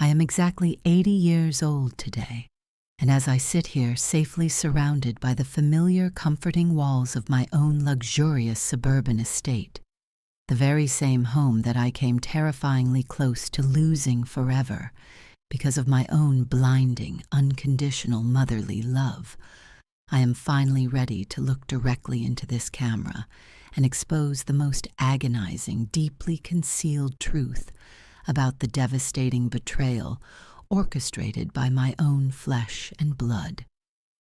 I am exactly 80 years old today, and as I sit here safely surrounded by the familiar, comforting walls of my own luxurious suburban estate, the very same home that I came terrifyingly close to losing forever because of my own blinding, unconditional motherly love, I am finally ready to look directly into this camera and expose the most agonizing, deeply concealed truth about the devastating betrayal orchestrated by my own flesh and blood,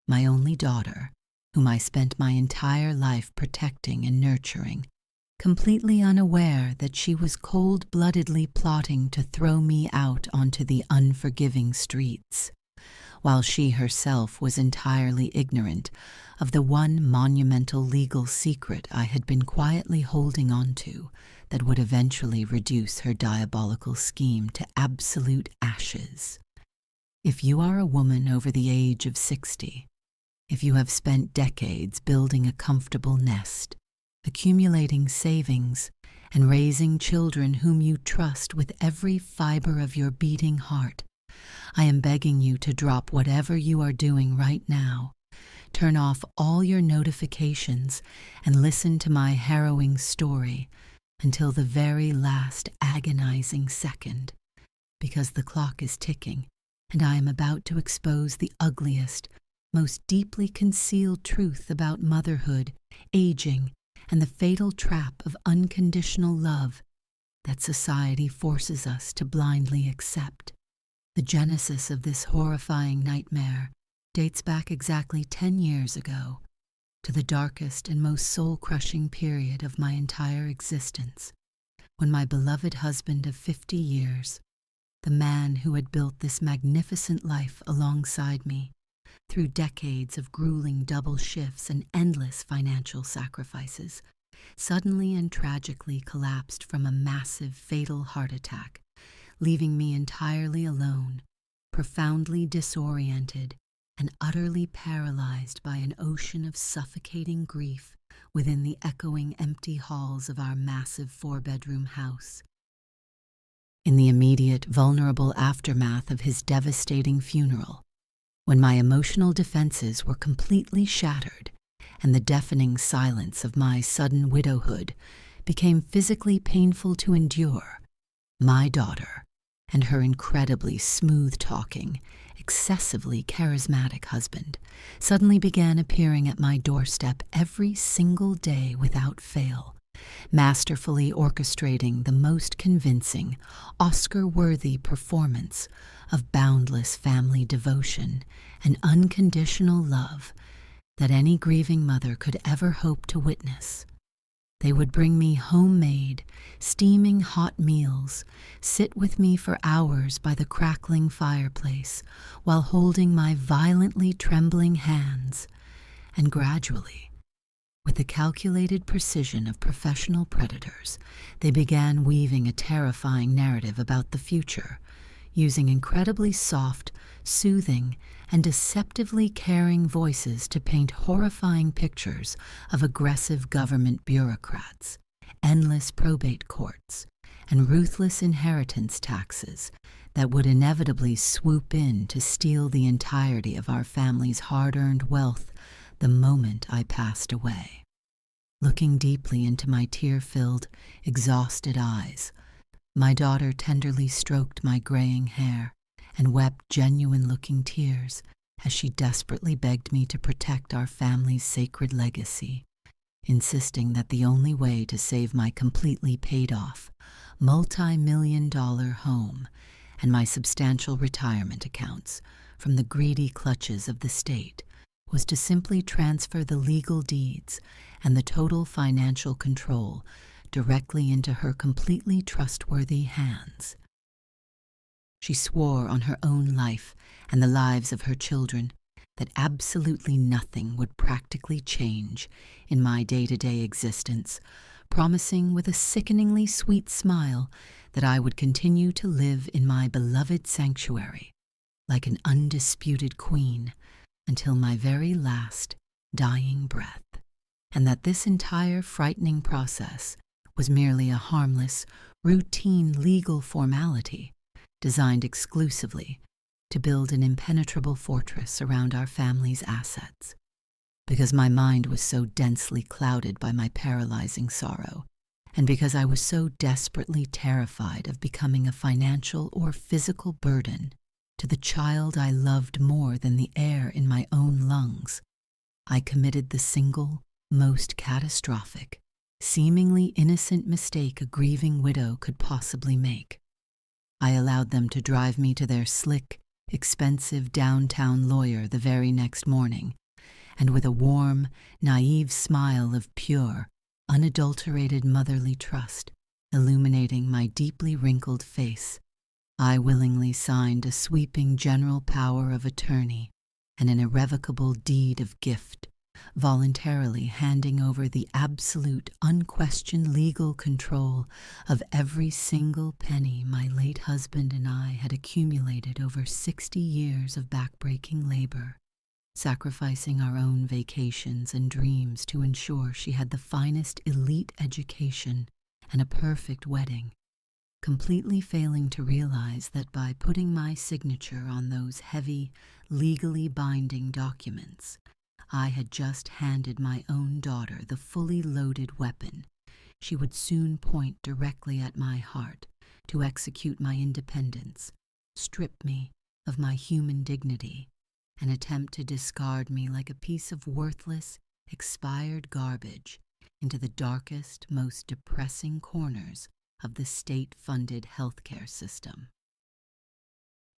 my only daughter, whom I spent my entire life protecting and nurturing, completely unaware that she was cold-bloodedly plotting to throw me out onto the unforgiving streets, while she herself was entirely ignorant of the one monumental legal secret I had been quietly holding on to that would eventually reduce her diabolical scheme to absolute ashes. If you are a woman over the age of 60, if you have spent decades building a comfortable nest, accumulating savings, and raising children whom you trust with every fiber of your beating heart, I am begging you to drop whatever you are doing right now, turn off all your notifications, and listen to my harrowing story until the very last agonizing second, because the clock is ticking and I am about to expose the ugliest, most deeply concealed truth about motherhood, aging, and the fatal trap of unconditional love that society forces us to blindly accept. The genesis of this horrifying nightmare dates back exactly 10 years ago, to the darkest and most soul-crushing period of my entire existence, when my beloved husband of 50 years, the man who had built this magnificent life alongside me, through decades of grueling double shifts and endless financial sacrifices, suddenly and tragically collapsed from a massive, fatal heart attack, leaving me entirely alone, profoundly disoriented, and utterly paralyzed by an ocean of suffocating grief within the echoing empty halls of our massive 4-bedroom house. In the immediate, vulnerable aftermath of his devastating funeral, when my emotional defenses were completely shattered and the deafening silence of my sudden widowhood became physically painful to endure, my daughter and her incredibly smooth-talking, excessively charismatic husband suddenly began appearing at my doorstep every single day without fail, masterfully orchestrating the most convincing, Oscar-worthy performance of boundless family devotion and unconditional love that any grieving mother could ever hope to witness. They would bring me homemade, steaming hot meals, sit with me for hours by the crackling fireplace while holding my violently trembling hands, and gradually, with the calculated precision of professional predators, they began weaving a terrifying narrative about the future, using incredibly soft, soothing, and deceptively caring voices to paint horrifying pictures of aggressive government bureaucrats, endless probate courts, and ruthless inheritance taxes that would inevitably swoop in to steal the entirety of our family's hard-earned wealth the moment I passed away. Looking deeply into my tear-filled, exhausted eyes, my daughter tenderly stroked my graying hair and wept genuine-looking tears as she desperately begged me to protect our family's sacred legacy, insisting that the only way to save my completely paid-off, multi-million-dollar home and my substantial retirement accounts from the greedy clutches of the state was to simply transfer the legal deeds and the total financial control directly into her completely trustworthy hands. She swore on her own life and the lives of her children that absolutely nothing would practically change in my day-to-day existence, promising with a sickeningly sweet smile that I would continue to live in my beloved sanctuary like an undisputed queen until my very last dying breath, and that this entire frightening process was merely a harmless, routine legal formality designed exclusively to build an impenetrable fortress around our family's assets. Because my mind was so densely clouded by my paralyzing sorrow, and because I was so desperately terrified of becoming a financial or physical burden to the child I loved more than the air in my own lungs, I committed the single, most catastrophic, seemingly innocent mistake a grieving widow could possibly make. I allowed them to drive me to their slick, expensive downtown lawyer the very next morning, and with a warm, naive smile of pure, unadulterated motherly trust illuminating my deeply wrinkled face, I willingly signed a sweeping general power of attorney and an irrevocable deed of gift, voluntarily handing over the absolute, unquestioned legal control of every single penny my late husband and I had accumulated over 60 years of backbreaking labor, sacrificing our own vacations and dreams to ensure she had the finest elite education and a perfect wedding, completely failing to realize that by putting my signature on those heavy, legally binding documents, I had just handed my own daughter the fully loaded weapon she would soon point directly at my heart to execute my independence, strip me of my human dignity, and attempt to discard me like a piece of worthless, expired garbage into the darkest, most depressing corners of the state-funded healthcare system.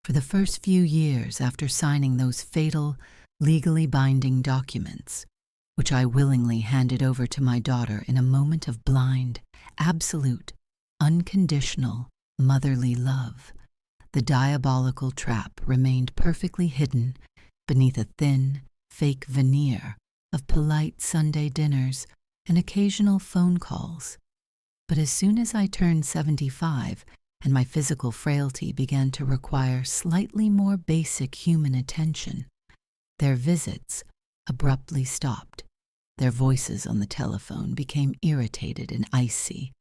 For the first few years after signing those fatal, legally binding documents, which I willingly handed over to my daughter in a moment of blind, absolute, unconditional, motherly love, the diabolical trap remained perfectly hidden beneath a thin, fake veneer of polite Sunday dinners and occasional phone calls. But as soon as I turned 75 and my physical frailty began to require slightly more basic human attention, their visits abruptly stopped. Their voices on the telephone became irritated and icy,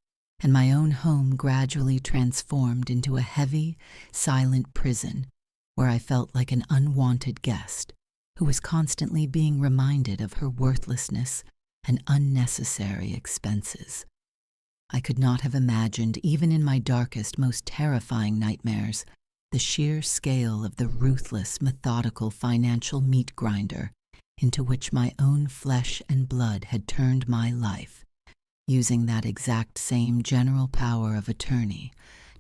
and my own home gradually transformed into a heavy, silent prison where I felt like an unwanted guest who was constantly being reminded of her worthlessness and unnecessary expenses. I could not have imagined, even in my darkest, most terrifying nightmares, the sheer scale of the ruthless, methodical financial meat grinder into which my own flesh and blood had turned my life, using that exact same general power of attorney,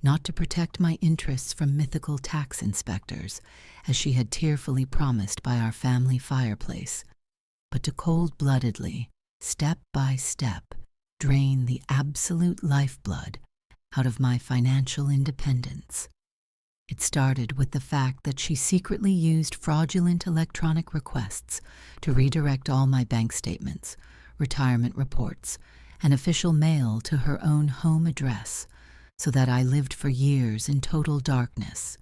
not to protect my interests from mythical tax inspectors, as she had tearfully promised by our family fireplace, but to cold-bloodedly, step by step, drain the absolute lifeblood out of my financial independence. It started with the fact that she secretly used fraudulent electronic requests to redirect all my bank statements, retirement reports, and official mail to her own home address, so that I lived for years in total darkness,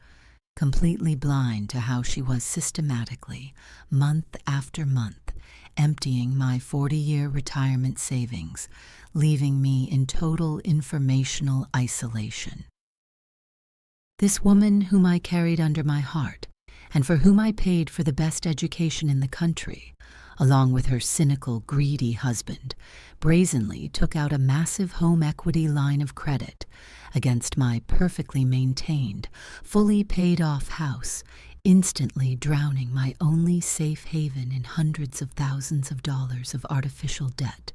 completely blind to how she was systematically, month after month, emptying my 40-year retirement savings, leaving me in total informational isolation. This woman whom I carried under my heart, and for whom I paid for the best education in the country, along with her cynical, greedy husband, brazenly took out a massive home equity line of credit against my perfectly maintained, fully paid-off house, instantly drowning my only safe haven in hundreds of thousands of dollars of artificial debt,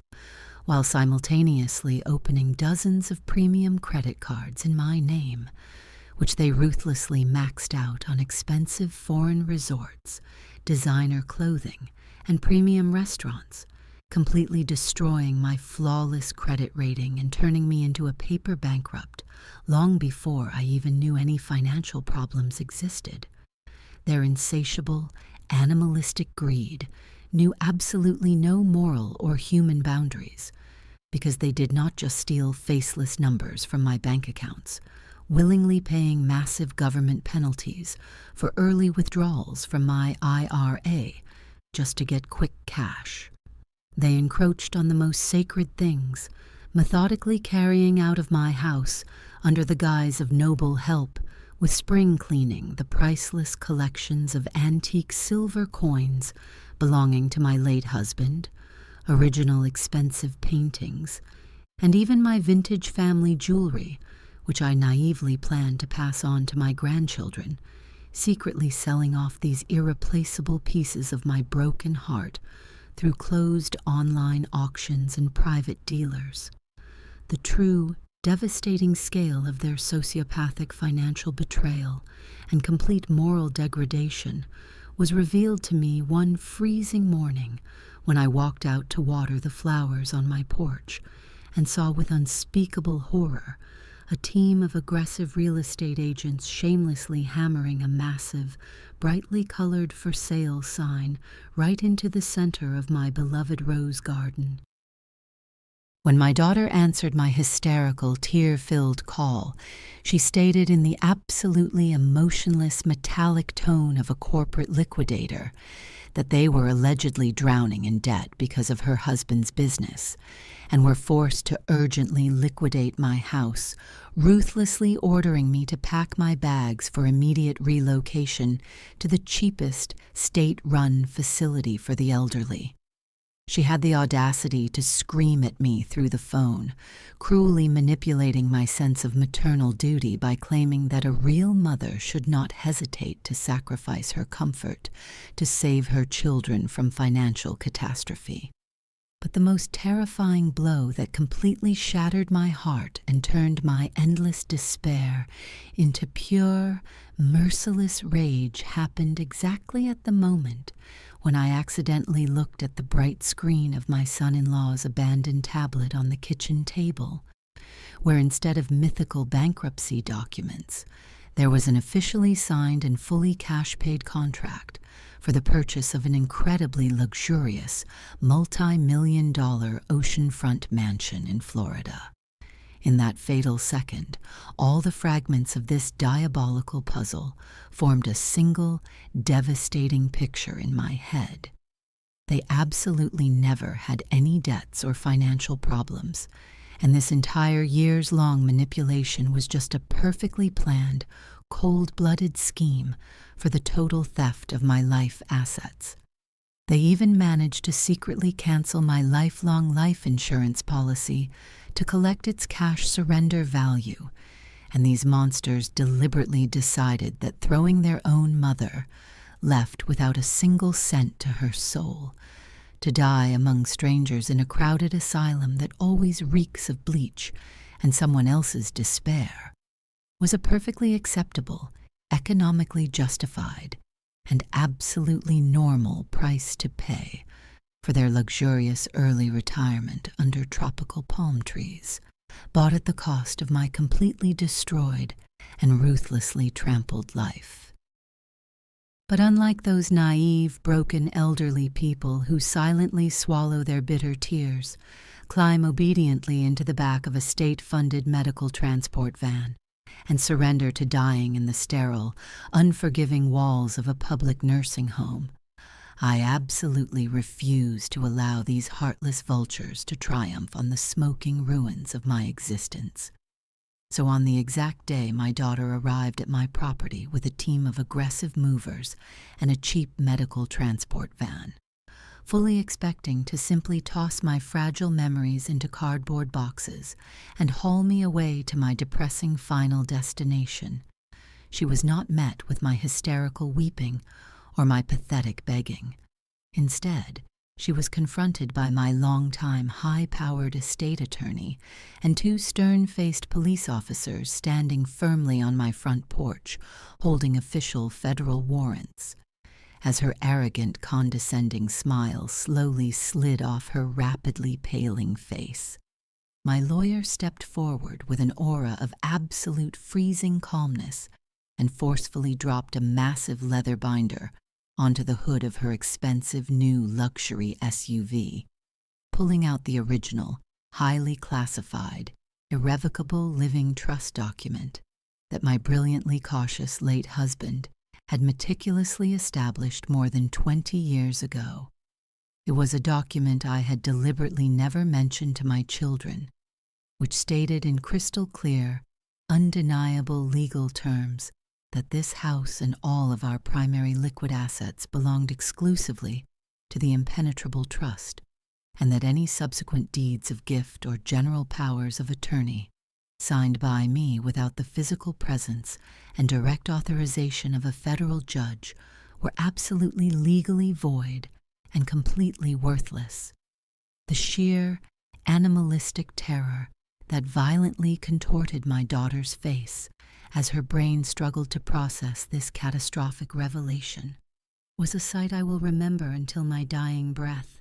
while simultaneously opening dozens of premium credit cards in my name, which they ruthlessly maxed out on expensive foreign resorts, designer clothing, and premium restaurants, completely destroying my flawless credit rating and turning me into a paper bankrupt long before I even knew any financial problems existed. Their insatiable, animalistic greed knew absolutely no moral or human boundaries, because they did not just steal faceless numbers from my bank accounts, willingly paying massive government penalties for early withdrawals from my IRA just to get quick cash. They encroached on the most sacred things, methodically carrying out of my house, under the guise of noble help, with spring cleaning the priceless collections of antique silver coins belonging to my late husband, original expensive paintings, and even my vintage family jewelry, which I naively planned to pass on to my grandchildren, secretly selling off these irreplaceable pieces of my broken heart through closed online auctions and private dealers. The true, devastating scale of their sociopathic financial betrayal and complete moral degradation was revealed to me one freezing morning when I walked out to water the flowers on my porch and saw with unspeakable horror a team of aggressive real estate agents shamelessly hammering a massive, brightly colored for sale sign right into the center of my beloved rose garden. When my daughter answered my hysterical, tear-filled call, she stated in the absolutely emotionless, metallic tone of a corporate liquidator that they were allegedly drowning in debt because of her husband's business and were forced to urgently liquidate my house, ruthlessly ordering me to pack my bags for immediate relocation to the cheapest state-run facility for the elderly. She had the audacity to scream at me through the phone, cruelly manipulating my sense of maternal duty by claiming that a real mother should not hesitate to sacrifice her comfort to save her children from financial catastrophe. But the most terrifying blow that completely shattered my heart and turned my endless despair into pure, merciless rage happened exactly at the moment when I accidentally looked at the bright screen of my son-in-law's abandoned tablet on the kitchen table, where instead of mythical bankruptcy documents, there was an officially signed and fully cash-paid contract for the purchase of an incredibly luxurious, multi-million-dollar oceanfront mansion in Florida. In that fatal second, all the fragments of this diabolical puzzle formed a single, devastating picture in my head. They absolutely never had any debts or financial problems, and this entire years-long manipulation was just a perfectly planned, cold-blooded scheme for the total theft of my life assets. They even managed to secretly cancel my lifelong life insurance policy to collect its cash surrender value, and these monsters deliberately decided that throwing their own mother, left without a single cent to her soul, to die among strangers in a crowded asylum that always reeks of bleach and someone else's despair, was a perfectly acceptable, economically justified, and absolutely normal price to pay for their luxurious early retirement under tropical palm trees, bought at the cost of my completely destroyed and ruthlessly trampled life. But unlike those naive, broken elderly people who silently swallow their bitter tears, climb obediently into the back of a state-funded medical transport van, and surrender to dying in the sterile, unforgiving walls of a public nursing home, I absolutely refuse to allow these heartless vultures to triumph on the smoking ruins of my existence. So on the exact day my daughter arrived at my property with a team of aggressive movers and a cheap medical transport van, fully expecting to simply toss my fragile memories into cardboard boxes and haul me away to my depressing final destination, she was not met with my hysterical weeping or my pathetic begging. Instead, she was confronted by my longtime high-powered estate attorney and two stern-faced police officers standing firmly on my front porch, holding official federal warrants. As her arrogant, condescending smile slowly slid off her rapidly paling face, my lawyer stepped forward with an aura of absolute freezing calmness and forcefully dropped a massive leather binder onto the hood of her expensive new luxury SUV, pulling out the original, highly classified, irrevocable living trust document that my brilliantly cautious late husband had meticulously established more than 20 years ago. It was a document I had deliberately never mentioned to my children, which stated in crystal clear, undeniable legal terms that this house and all of our primary liquid assets belonged exclusively to the impenetrable trust, and that any subsequent deeds of gift or general powers of attorney, signed by me without the physical presence and direct authorization of a federal judge, were absolutely legally void and completely worthless. The sheer, animalistic terror that violently contorted my daughter's face as her brain struggled to process this catastrophic revelation was a sight I will remember until my dying breath.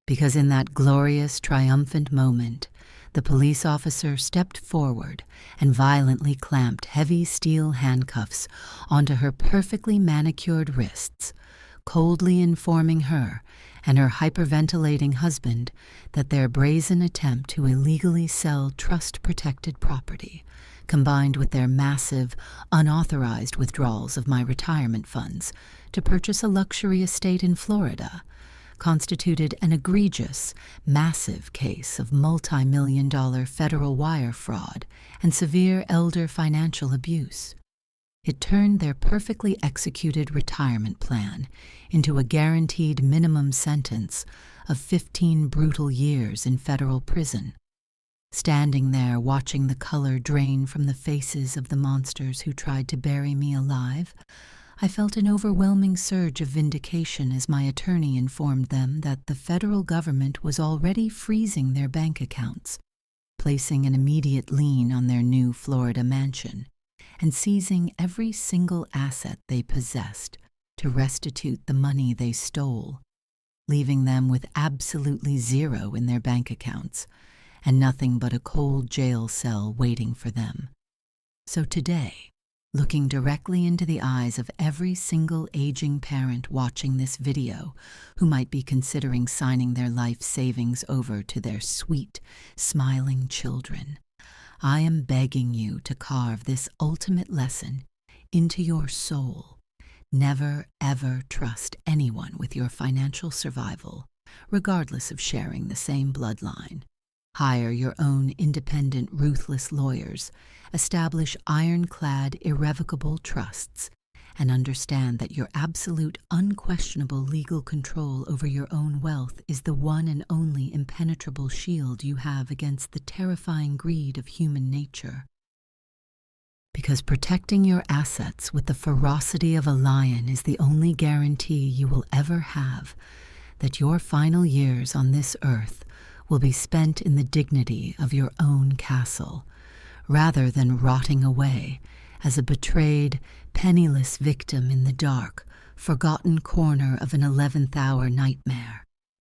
Because in that glorious, triumphant moment, the police officer stepped forward and violently clamped heavy steel handcuffs onto her perfectly manicured wrists, coldly informing her and her hyperventilating husband that their brazen attempt to illegally sell trust-protected property, combined with their massive, unauthorized withdrawals of my retirement funds to purchase a luxury estate in Florida, constituted an egregious, massive case of multi-million-dollar federal wire fraud and severe elder financial abuse. It turned their perfectly executed retirement plan into a guaranteed minimum sentence of 15 brutal years in federal prison. Standing there watching the color drain from the faces of the monsters who tried to bury me alive, I felt an overwhelming surge of vindication as my attorney informed them that the federal government was already freezing their bank accounts, placing an immediate lien on their new Florida mansion, and seizing every single asset they possessed to restitute the money they stole, leaving them with absolutely zero in their bank accounts and nothing but a cold jail cell waiting for them. So today, looking directly into the eyes of every single aging parent watching this video who might be considering signing their life savings over to their sweet, smiling children, I am begging you to carve this ultimate lesson into your soul. Never, ever trust anyone with your financial survival, regardless of sharing the same bloodline. Hire your own independent, ruthless lawyers, establish ironclad, irrevocable trusts, and understand that your absolute, unquestionable legal control over your own wealth is the one and only impenetrable shield you have against the terrifying greed of human nature. Because protecting your assets with the ferocity of a lion is the only guarantee you will ever have that your final years on this earth will be spent in the dignity of your own castle, rather than rotting away as a betrayed, penniless victim in the dark, forgotten corner of an 11th-hour nightmare.